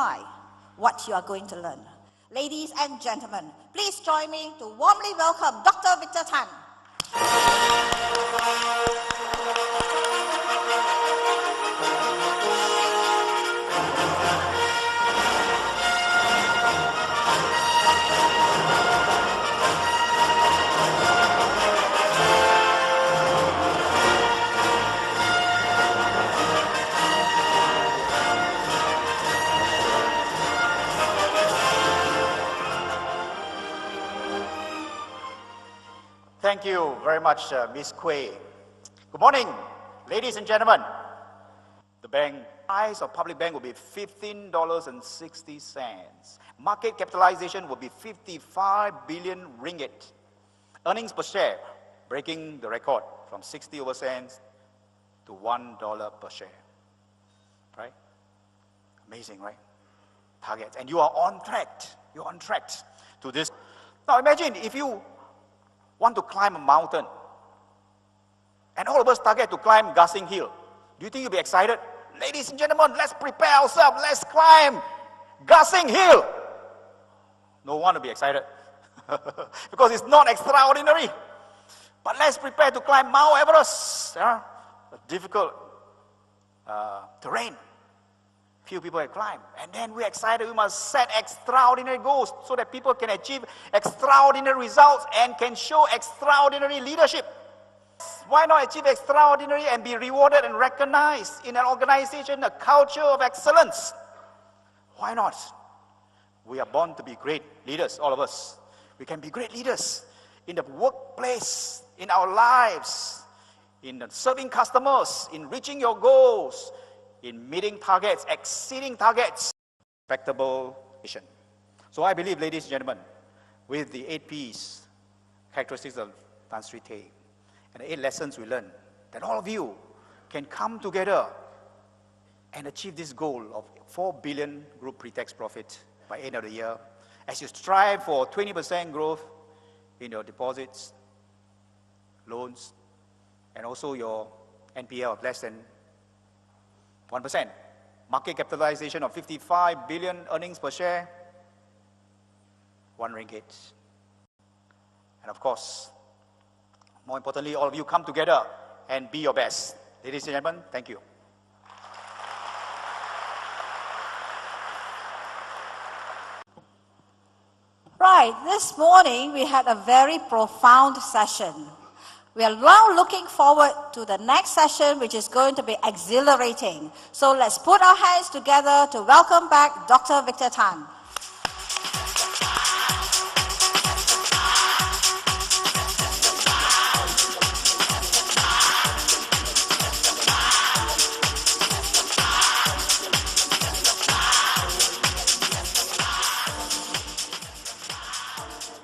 try what you are going to learn. Ladies and gentlemen, please join me to warmly welcome Dr. Victor Tan. Thank you very much, Ms. Quay. Good morning, ladies and gentlemen. The price of public bank will be $15.60. Market capitalization will be 55 billion ringgit. Earnings per share breaking the record from 60 over cents to $1 per share. Right? Amazing, right? Targets. And you are on track. You're on track to this. Now imagine if you want to climb a mountain, and all of us target to climb Gassing Hill. Do you think you'll be excited? Ladies and gentlemen, let's prepare ourselves. Let's climb Gassing Hill. No one will be excited because it's not extraordinary. But let's prepare to climb Mount Everest. A difficult terrain. Few people have climbed. And then we're excited we must set extraordinary goals so that people can achieve extraordinary results and can show extraordinary leadership. Why not achieve extraordinary and be rewarded and recognized in an organization, a culture of excellence? Why not? We are born to be great leaders, all of us. We can be great leaders in the workplace, in our lives, in serving customers, in reaching your goals, in meeting targets, exceeding targets, respectable mission. So I believe, ladies and gentlemen, with the 8 P's, characteristics of Tan Sri Tay, and the 8 lessons we learned, that all of you can come together and achieve this goal of 4 billion group pre-tax profit by end of the year, as you strive for 20% growth in your deposits, loans, and also your NPL of less than 1%. Market capitalization of 55 billion, earnings per share, 1 ringgit. And of course, more importantly, all of you come together and be your best. Ladies and gentlemen, thank you. Right, this morning we had a very profound session. We are now looking forward to the next session, which is going to be exhilarating. So let's put our hands together to welcome back Dr. Victor Tan.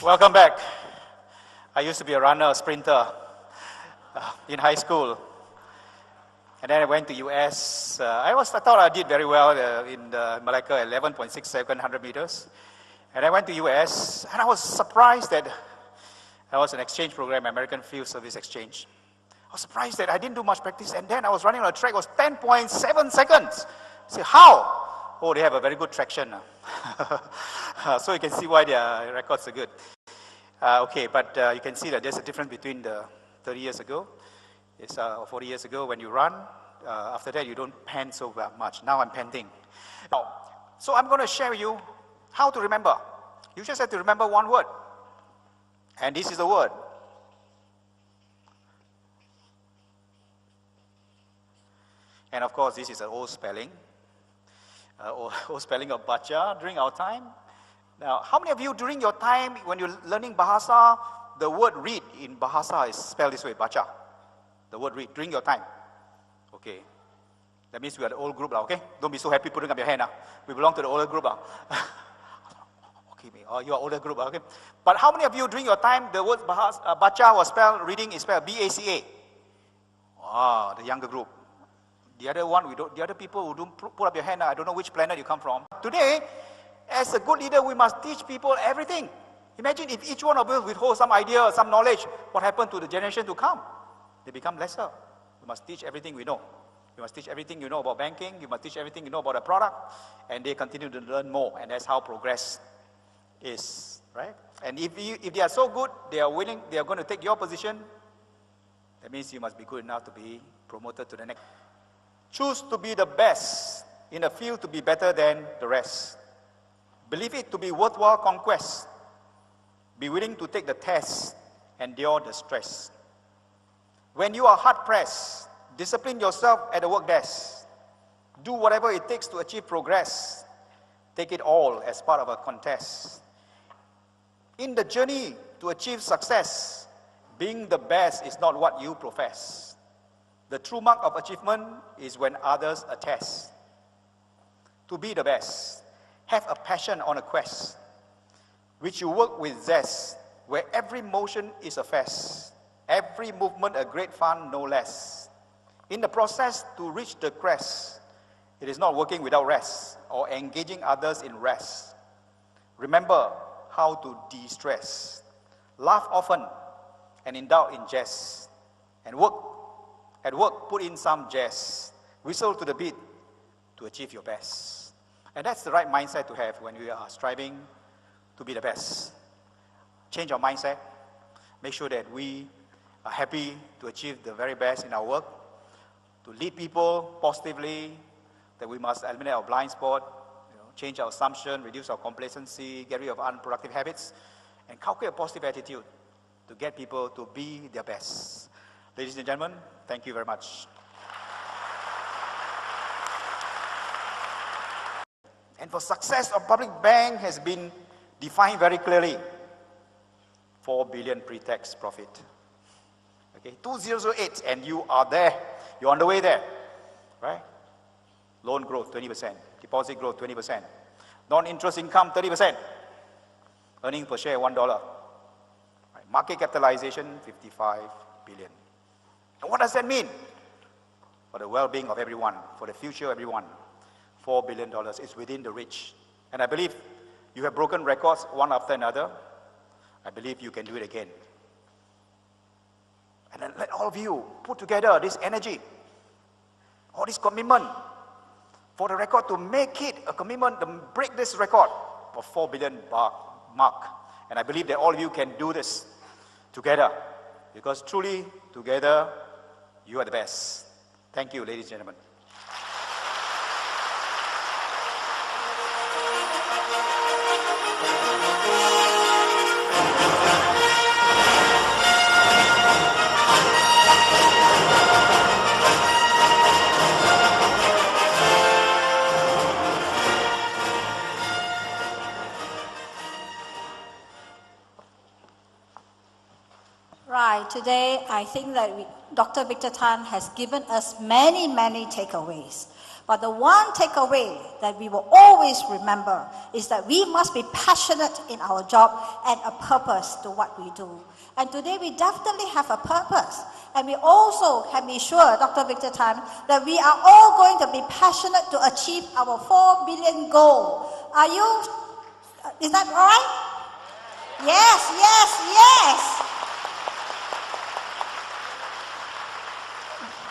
Welcome back. I used to be a runner, a sprinter in high school. And then I went to US. I thought I did very well in Malacca, 11.67 meters. And I went to US, and I was surprised that I was an exchange program, American Field Service Exchange. I was surprised that I didn't do much practice, and then I was running on a track, it was 10.7 seconds. I said, how? Oh, they have a very good traction. So you can see why their records are good. Okay, but you can see that there's a difference between the 30 years ago, or 40 years ago when you run. After that, you don't pant so much. Now I'm panting. Now, so I'm going to share with you how to remember. You just have to remember one word. And this is the word. And of course, this is an old spelling. Old spelling of baca during our time. Now, how many of you during your time when you're learning Bahasa, the word read in Bahasa is spelled this way, baca. The word read during your time. Okay. That means we are the old group, okay? Don't be so happy putting up your hand. We belong to the older group. Okay, you are older group, okay? But how many of you during your time, the word baca was spelled, reading is spelled B-A-C-A? Wow, the younger group. The other people who don't put up your hand, I don't know which planet you come from. Today, as a good leader, we must teach people everything. Imagine if each one of us withhold some idea, some knowledge, what happened to the generation to come? They become lesser. We must teach everything we know. You must teach everything you know about banking, you must teach everything you know about a product, and they continue to learn more, and that's how progress is, right? And if they are so good, they are going to take your position, that means you must be good enough to be promoted to the next. Choose to be the best in a field to be better than the rest. Believe it to be worthwhile conquest. Be willing to take the test, endure the stress. When you are hard-pressed, discipline yourself at the work desk. Do whatever it takes to achieve progress. Take it all as part of a contest. In the journey to achieve success, being the best is not what you profess. The true mark of achievement is when others attest. To be the best, have a passion on a quest, which you work with zest, where every motion is a fest, every movement a great fun, no less. In the process to reach the crest, it is not working without rest or engaging others in rest. Remember how to de-stress. Laugh often and indulge in jest. And at work, put in some jest. Whistle to the beat to achieve your best. And that's the right mindset to have when we are striving to be the best. Change our mindset. Make sure that we are happy to achieve the very best in our work, to lead people positively, that we must eliminate our blind spot, change our assumption, reduce our complacency, get rid of unproductive habits, and cultivate a positive attitude to get people to be their best. Ladies and gentlemen, thank you very much. And for success of public bank has been defined very clearly. 4 billion pre-tax profit. Okay, 2008, and you are there. You're on the way there, right? Loan growth 20%, deposit growth 20%, non-interest income 30%, earnings per share $1. Right. Market capitalization 55 billion. And what does that mean? For the well-being of everyone, for the future of everyone, $4 billion is within the reach. And I believe you have broken records one after another. I believe you can do it again. And then let all of you put together this energy, all this commitment for the record to make it a commitment to break this record of 4 billion mark. And I believe that all of you can do this together, because truly together you are the best. Thank you, ladies and gentlemen. Right, today I think that Dr. Victor Tan has given us many takeaways. But the one takeaway that we will always remember is that we must be passionate in our job and a purpose to what we do. And today we definitely have a purpose. And we also can be sure, Dr. Victor Tan, that we are all going to be passionate to achieve our 4 billion goal. Are you, is that all right? Yes.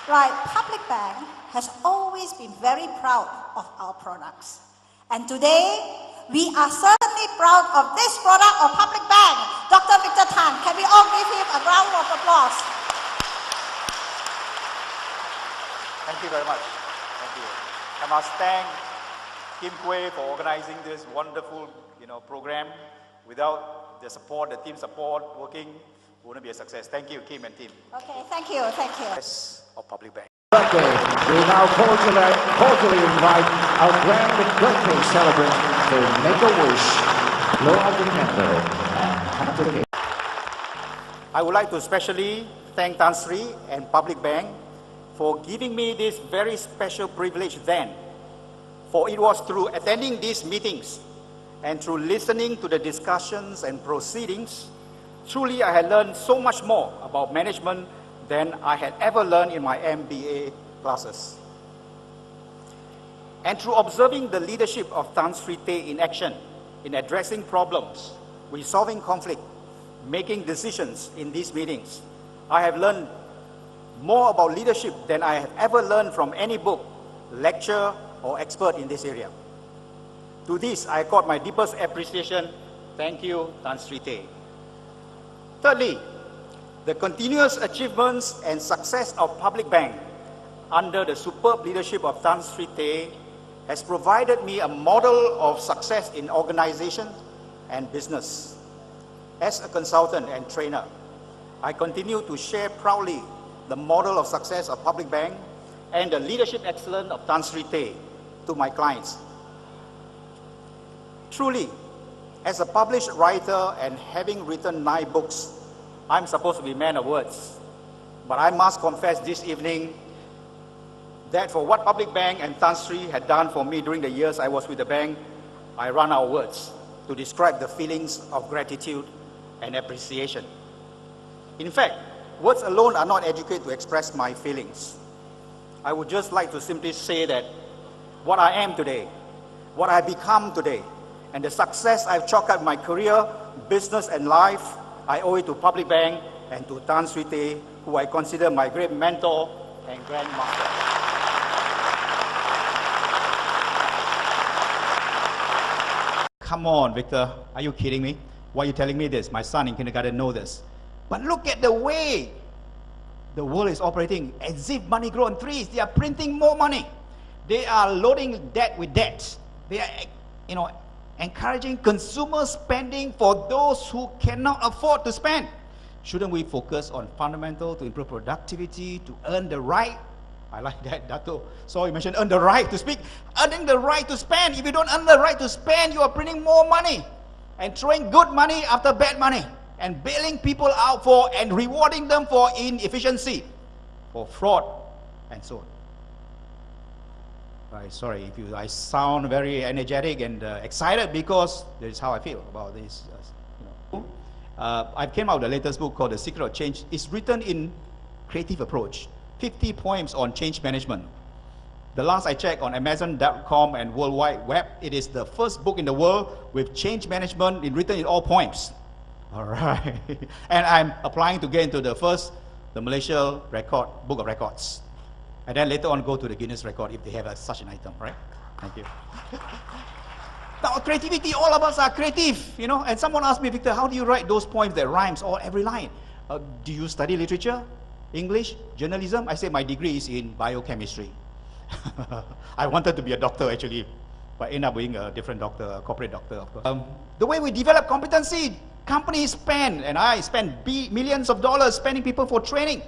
Right, Public Bank has always been very proud of our products. And today, we are certainly proud of this product of Public Bank. Dr. Victor Tan, can we all give him a round of applause? Thank you very much. Thank you. I must thank Kim Kwee for organizing this wonderful, program. Without the support, the team support, working, it wouldn't be a success. Thank you, Kim and team. Okay, thank you. Yes, of Public Bank. Birthday. We now cordially invite our grand birthday celebrant to make a wish, blow out the candle, and have the cake. I would like to especially thank Tan Sri and Public Bank for giving me this very special privilege then. For it was through attending these meetings and through listening to the discussions and proceedings, truly I had learned so much more about management than I had ever learned in my MBA classes. And through observing the leadership of Tan Sri Tey in action, in addressing problems, resolving conflict, making decisions in these meetings, I have learned more about leadership than I have ever learned from any book, lecture, or expert in this area. To this, I accord my deepest appreciation. Thank you, Tan Sri Teh. Thirdly, the continuous achievements and success of Public Bank under the superb leadership of Tan Sri Teh has provided me a model of success in organization and business. As a consultant and trainer, I continue to share proudly the model of success of Public Bank and the leadership excellence of Tan Sri Teh to my clients. Truly, as a published writer and having written 9 books, I'm supposed to be a man of words. But I must confess this evening that for what Public Bank and Tan Sri had done for me during the years I was with the bank, I run out of words to describe the feelings of gratitude and appreciation. In fact, words alone are not adequate to express my feelings. I would just like to simply say that what I am today, what I become today, and the success I've chalked up in my career, business, and life, I owe it to Public Bank and to Tan Sri Teh, who I consider my great mentor and grandmaster. Come on, Victor, are you kidding me? Why are you telling me this? My son in kindergarten knows this. But look at the way the world is operating, as if money grows on trees. They are printing more money. They are loading debt with debt. They are, encouraging consumer spending for those who cannot afford to spend. Shouldn't we focus on fundamental to improve productivity, to earn the right? I like that, Dato. So you mentioned earn the right to speak. Earning the right to spend. If you don't earn the right to spend, you are printing more money and throwing good money after bad money and bailing people out for and rewarding them for inefficiency, for fraud, and so on. Sorry if I sound very energetic and excited, because that is how I feel about this. I came out with the latest book called The Secret of Change. It's written in creative approach. 50 poems on change management. The last I checked on Amazon.com and World Wide Web, it is the first book in the world with change management written in all poems. All right. And I'm applying to get into the Malaysia Book of Records. And then later on go to the Guinness record if they have such an item, right? Thank you. Now, creativity, all of us are creative, and someone asked me, Victor, how do you write those poems that rhymes every line? Do you study literature, English, journalism? I say my degree is in biochemistry. I wanted to be a doctor actually, but ended up being a different doctor, a corporate doctor, of course. The way we develop competency, companies spend, and I spend millions of dollars spending people for training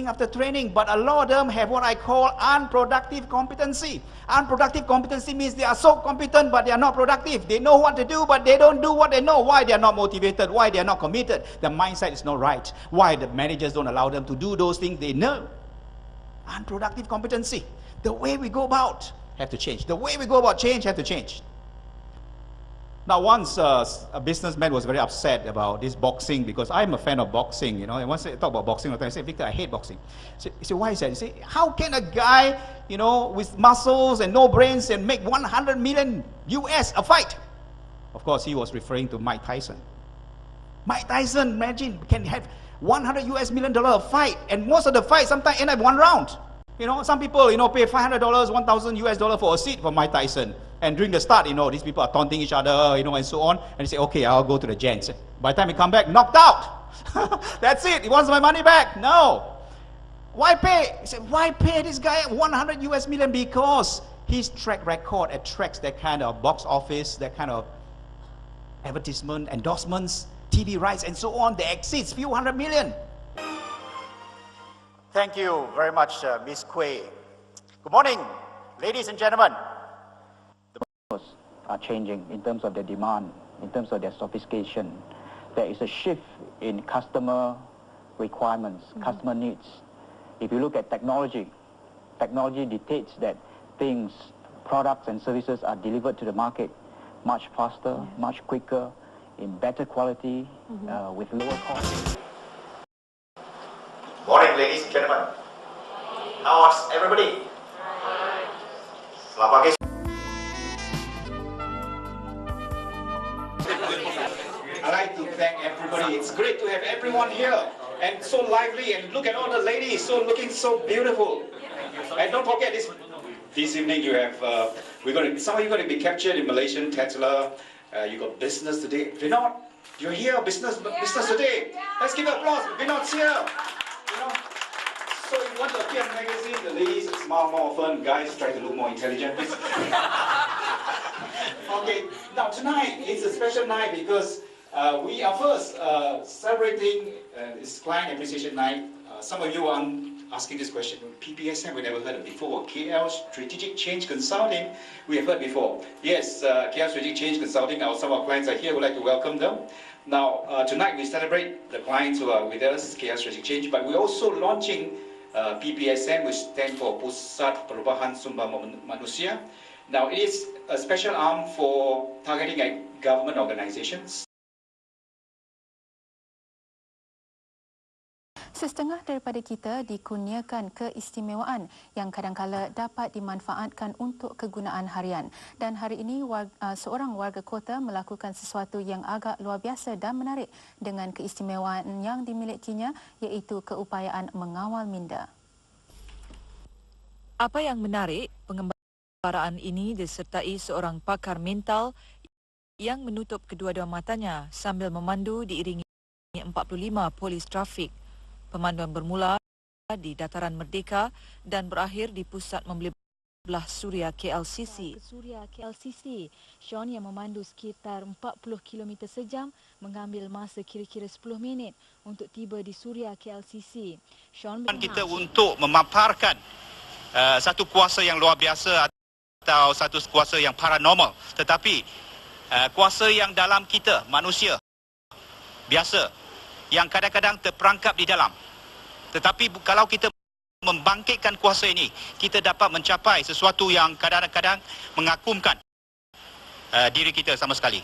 after training, but a lot of them have what I call unproductive competency. Unproductive competency means they are so competent, but they are not productive. They know what to do, but they don't do what they know. Why? They are not motivated. Why? They are not committed. The mindset is not right. Why? The managers don't allow them to do those things they know. Unproductive competency. The way we go about have to change. The way we go about change have to change. Now, once a businessman was very upset about this boxing, because I'm a fan of boxing, and once I talk about boxing, I say, Victor, I hate boxing. He said, why is that? He said, how can a guy, with muscles and no brains and make 100 million US a fight? Of course, he was referring to Mike Tyson. Mike Tyson, imagine, can have $100 million a fight, and most of the fights sometimes end up 1 round. Some people, pay $500, $1,000 for a seat for Mike Tyson. And during the start, these people are taunting each other, and so on. And they say, okay, I'll go to the gents. By the time he come back, knocked out. That's it. He wants my money back. No. Why pay? He said, why pay this guy $100 million? Because his track record attracts that kind of box office, that kind of advertisement, endorsements, TV rights, and so on. That exceeds few $100 million. Thank you very much, Ms. Quay. Good morning, ladies and gentlemen. Are changing in terms of their demand, in terms of their sophistication. There is a shift in customer requirements, customer needs. If you look at technology dictates that things, products and services are delivered to the market much faster, much quicker, in better quality, with lower cost. Morning, ladies and gentlemen. How's everybody? Selamat pagi. I'd like to thank everybody. It's great to have everyone here. and so lively, and look at all the ladies, looking so beautiful. And don't forget this evening you have some of you are going to be captured in Malaysian Tatler. You got business today. Vinod, you're here, business today. Let's give an applause. Vinod's here. You know. So if you want to appear in magazine, the ladies smile more often, guys try to look more intelligent. Okay, now tonight is a special night because we are first celebrating this Client Appreciation Night. Some of you are asking this question. PPSM, we never heard of before. KL Strategic Change Consulting, we have heard before. Yes, KL Strategic Change Consulting, some of our clients are here. We'd like to welcome them. Now, tonight we celebrate the clients who are with us, KL Strategic Change, but we're also launching PPSM, which stands for Pusat Perubahan Sumber Manusia. Now, it is a special arm for targeting at government organizations. Setengah daripada kita dikurniakan keistimewaan yang kadangkala dapat dimanfaatkan untuk kegunaan harian. Dan hari ini seorang warga kota melakukan sesuatu yang agak luar biasa dan menarik dengan keistimewaan yang dimilikinya, iaitu keupayaan mengawal minda. Apa yang menarik, pengembaraan ini disertai seorang pakar mental yang menutup kedua-dua matanya sambil memandu diiringi 45 polis trafik. Pemanduan bermula di Dataran Merdeka dan berakhir di pusat membeli belah Suria KLCC. Suria KLCC, Sean yang memandu sekitar 40 km sejam mengambil masa kira-kira 10 minit untuk tiba di Suria KLCC. Sean kita untuk memaparkan satu kuasa yang luar biasa atau satu kuasa yang paranormal, tetapi kuasa yang dalam kita manusia biasa yang kadang-kadang terperangkap di dalam. Tetapi kalau kita membangkitkan kuasa ini, kita dapat mencapai sesuatu yang kadang-kadang mengagumkan diri kita sama sekali.